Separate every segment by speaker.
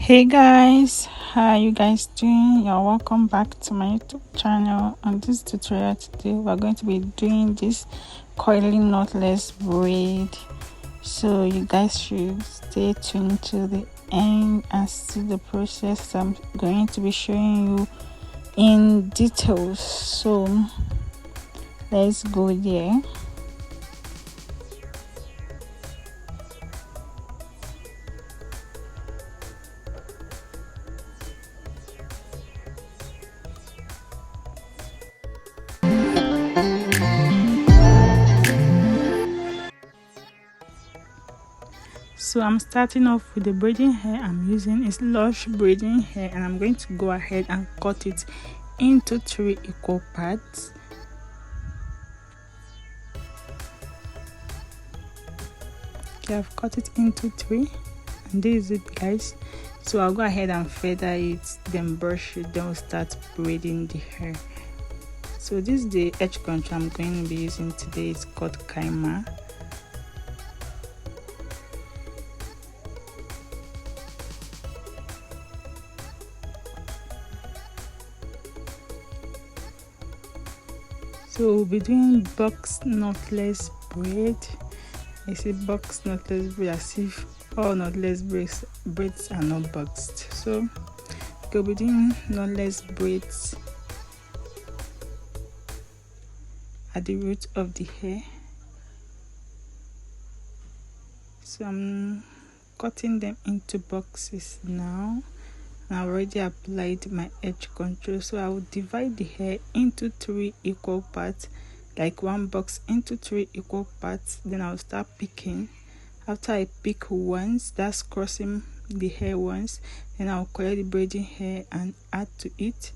Speaker 1: Hey guys, how are you guys doing? You're welcome back to my YouTube channel. On this tutorial today, we're going to be doing this coiling knotless braid. So you guys should stay tuned to the end and see the process I'm going to be showing you in details. So let's go there. So I'm starting off with the braiding hair. I'm using is lush braiding hair, and I'm going to go ahead and cut it into 3 equal parts. Okay, I've cut it into 3, and this is it, guys. So I'll go ahead and feather it, then brush it, then we'll start braiding the hair. So this is the edge contour I'm going to be using today. It's called Kaima. So we'll be doing box knotless braid. I say box knotless braid as if all knotless braids are not boxed. So we'll be doing knotless braids at the root of the hair. So I'm cutting them into boxes now. I already applied my edge control, so I will divide the hair into 3 equal parts, like one box into 3 equal parts. Then I'll start picking. After I pick once, that's crossing the hair once, then I'll collect the braiding hair and add to it.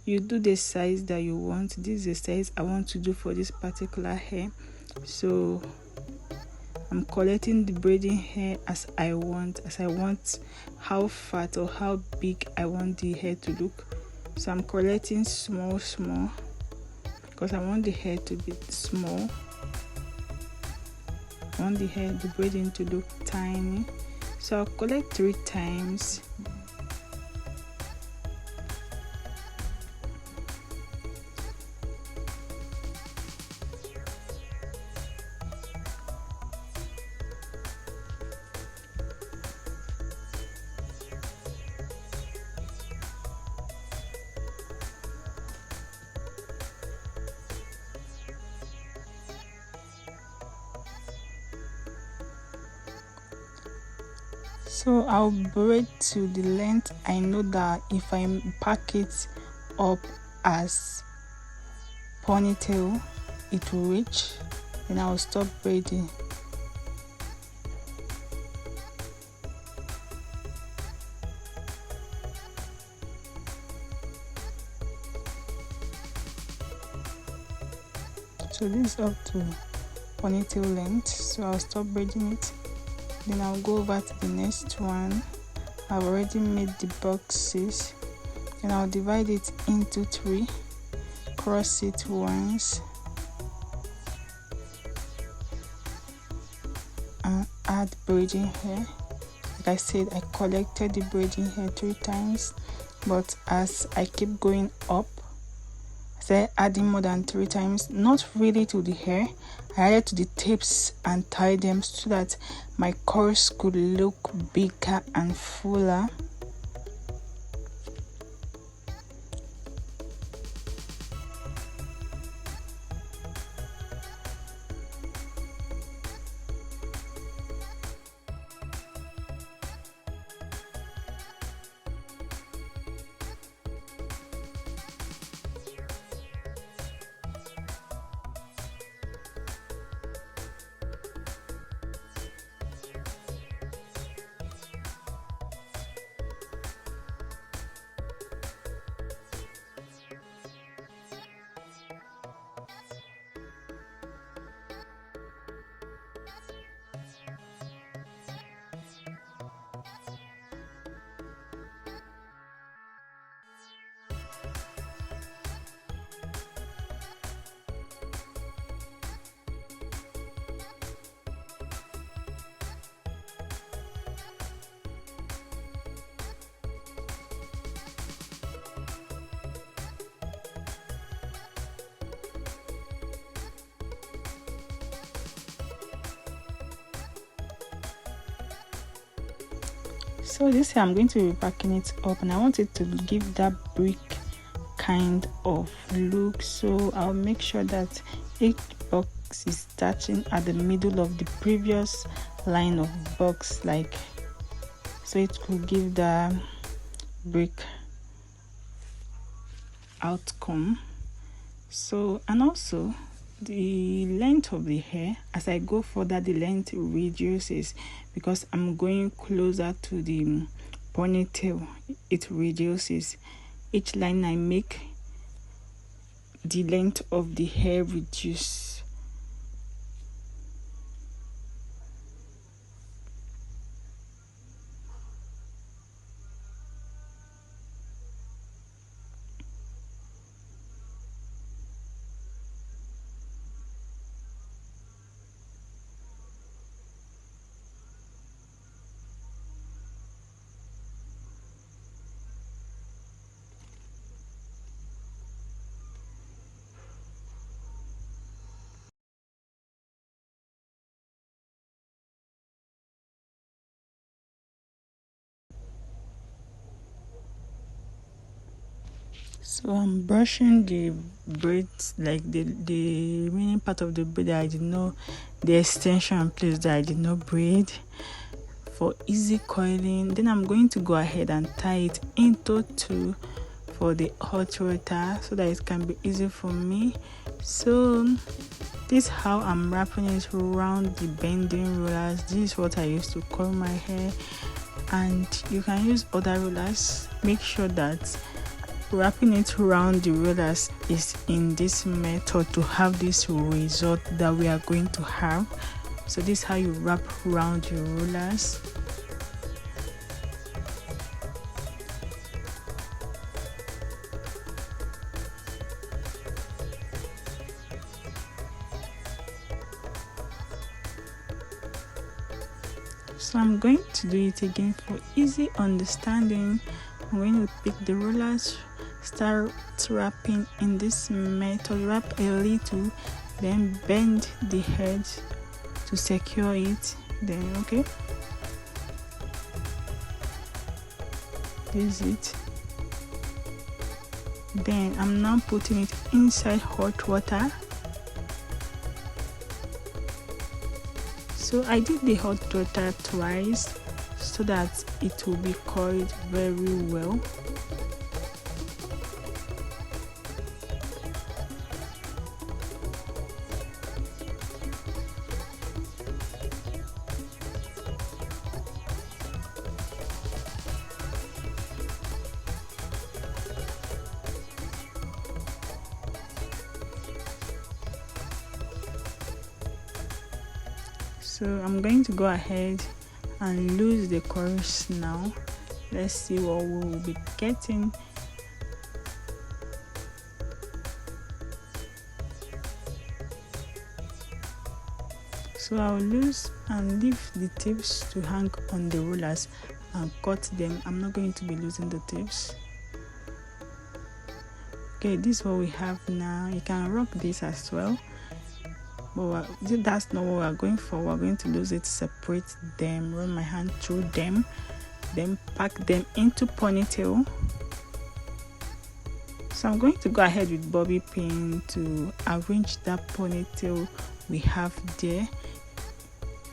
Speaker 1: You do the size that you want. This is the size I want to do for this particular hair, so I'm collecting the braiding hair as I want how fat or how big I want the hair to look. So I'm collecting small because I want the hair to be small. I want the braiding to look tiny. So I'll collect 3 times. So I'll braid to the length I know that if I pack it up as ponytail it will reach, and I'll stop braiding. So this is up to ponytail length, so I'll stop braiding it. Then I'll go over to the next one. I've already made the boxes, and I'll divide it into 3, cross it once, and add braiding hair. Like I said, I collected the braiding hair 3 times, but as I keep going up, I started adding more than 3 times, not really to the hair. I added to the tips and tied them so that my coils could look bigger and fuller. So this here I'm going to be packing it up, and I want it to give that brick kind of look, so I'll make sure that each box is starting at the middle of the previous line of box, like so it could give the brick outcome. So, and also the length of the hair, as I go further, the length reduces because I'm going closer to the ponytail. It reduces each line I make, the length of the hair reduces. So I'm brushing the braids, like the remaining part of the braid that I did not, the extension place that I did not braid, for easy coiling. Then I'm going to go ahead and tie it into two for the hot water so that it can be easy for me. So this is how I'm wrapping it around the bending rollers. This is what I use to coil my hair, and you can use other rollers. Make sure that wrapping it around the rollers is in this method to have this result that we are going to have. So this is how you wrap around your rollers. So I'm going to do it again for easy understanding. I'm going to pick the rollers, start wrapping in this method, wrap a little, then bend the head to secure it. Then okay, this is it. Then I'm now putting it inside hot water. So I did the hot water twice so that it will be coiled very well. So I'm going to go ahead and lose the coils now. Let's see what we will be getting. So I'll lose and leave the tips to hang on the rollers and cut them. I'm not going to be losing the tips. Okay, this is what we have now. You can rock this as well, but that's not what we're going for. We're going to lose it, separate them, run my hand through them, then pack them into ponytail. So I'm going to go ahead with bobby pin to arrange that ponytail we have there.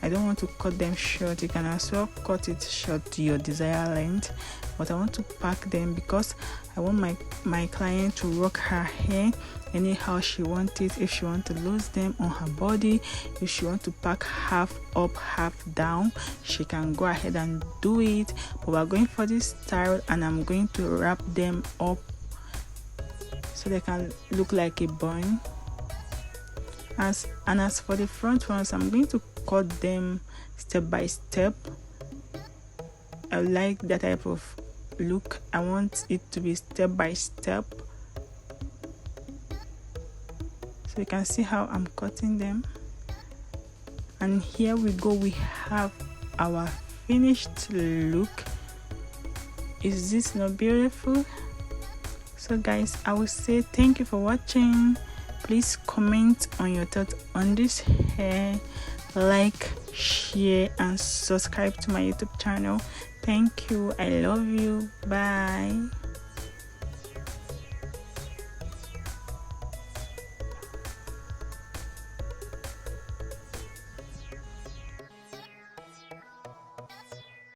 Speaker 1: I don't want to cut them short. You can as well cut it short to your desired length, but I want to pack them because I want my client to rock her hair anyhow she wants it. If she wants to lose them on her body, if she wants to pack half up, half down, she can go ahead and do it. But we're going for this style, and I'm going to wrap them up so they can look like a bun. As for the front ones, I'm going to cut them step by step. I like that type of look. I want it to be step by step. So you can see how I'm cutting them. And here we go, we have our finished look. Is this not beautiful? So guys, I will say thank you for watching. Please comment on your thoughts on this hair, like, share and subscribe to my YouTube channel. Thank you. I love you. Bye.